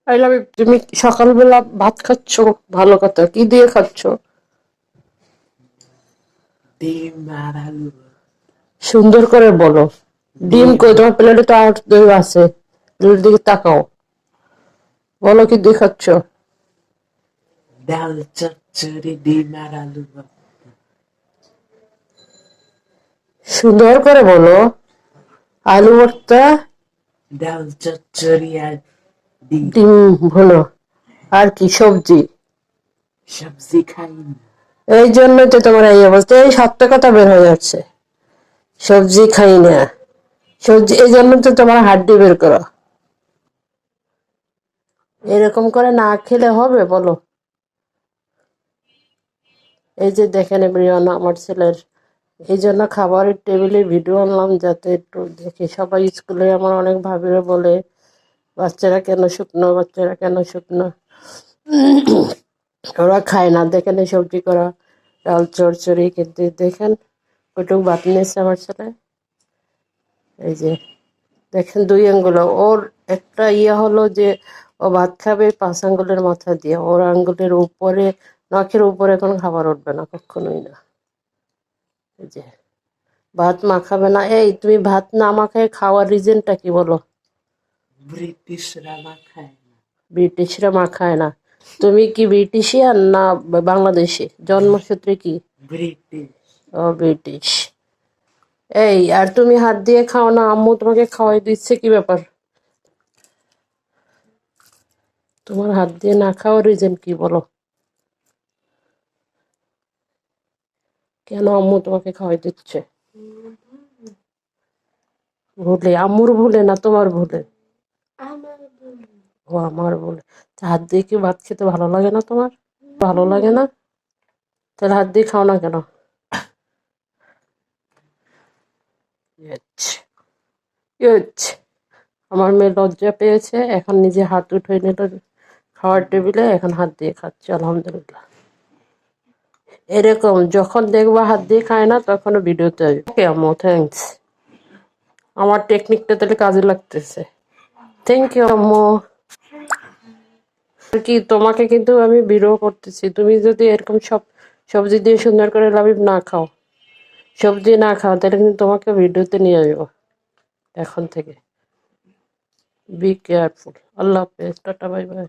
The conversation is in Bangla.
I love you. তুমি সকালবেলা ভাত খাচ্ছ, ভালো কথা। কি দিয়ে খাচ্ছ? ডিম আর আলু। সুন্দর করে বলো। ডিম ডিম কই? তোমার প্লেটে তো আর দই আছে। দুটোর দিকে তাকাও, বলো কি দিয়ে খাচ্ছ? ডাল চচ্চড়ি ডিম আর আলু ভর্তা। সুন্দর করে বলো। আলু ভর্তা, ডাল চচ্চড়ি আর ডিম। ডিম ভুনো, আর কি সবজি? সবজি খাই না। এই জন্যই তো তোমার এই অবস্থা, এই সত্য কথা বের হয়ে যাচ্ছে। সবজি খাই না, সবজি, এই জন্য তো তোমার হাড্ডি বের করো। এরকম করে না খেলে হবে বলো? এই যে দেখেন এভরিওয়ান, আমার ছেলের এই জন্য খাবারের টেবিলে ভিডিও আনলাম, যাতে একটু দেখি সবাই। স্কুলে আমার অনেক ভাবিরা বলে, বাচ্চারা কেন শুকনো, বাচ্চারা কেন শুকনো, ওরা খায় না। দেখেন এই সবজি করা ডাল চচ্চড়ি, কিন্তু দেখেন ওইটুকু ভাত নিয়েছে আমার ছেলে। এই যে দেখেন দুই আঙ্গুল, ওর একটা হলো যে ও ভাত খাবে 5 আঙ্গুলের মাথা দিয়ে, ওর আঙ্গুলের উপরে, নখের উপরে কোনো খাবার উঠবে না, কখনোই না। এই যে ভাত মাখাবে না। এই তুমি ভাত না মাখায় খাওয়ার রিজনটা কি বলো? ব্রিটিশরা না খায় না। ব্রিটিশরা মাখায় না। তুমি কি ব্রিটিশিয়ান না বাংলাদেশি জন্মসূত্রে? কি? ব্রিটিশ। ও ব্রিটিশ। এই আর তুমি হাত দিয়ে খাও না, আম্মু তোমাকে খাওয়াই দিচ্ছে, কি ব্যাপার? তোমার হাত দিয়ে না খাওয়ার রিজন কি বলো? কেন আম্মু তোমাকে খাওয়াই দিচ্ছে? ভুলে? আম্মুর ভুলে না তোমার ভুলে? ও আমার ভুলে। তা হাত দিয়ে কি ভাত খেতে ভালো লাগে না তোমার? ভালো লাগে না? তাহলে হাত দিয়ে খাও না কেন? Yes, yes. আমার মেয়ে লজ্জা পেয়েছে, এখন নিজে হাত উঠে নিল খাওয়ার টেবিলে, এখন হাত দিয়ে খাচ্ছে, আলহামদুলিল্লাহ। এরকম যখন দেখবা হাত দিয়ে খায় না, তখন ভিডিওতে আসবে। ওকে আম্মু, থ্যাঙ্কস। আমার টেকনিকটা তাহলে কাজে লাগতেছে। থ্যাংক ইউ আম্মু। আর কি, তোমাকে কিন্তু আমি ভিডিও করতেছি, তুমি যদি এরকম সব সবজি দিয়ে সুন্দর করে লাবিব না খাও, সবজি না খাও, তাহলে কিন্তু তোমাকে ভিডিওতে নিয়ে আসবো এখন থেকে। Be careful. আল্লাহ হাফেজ, টাটা, বাই বাই।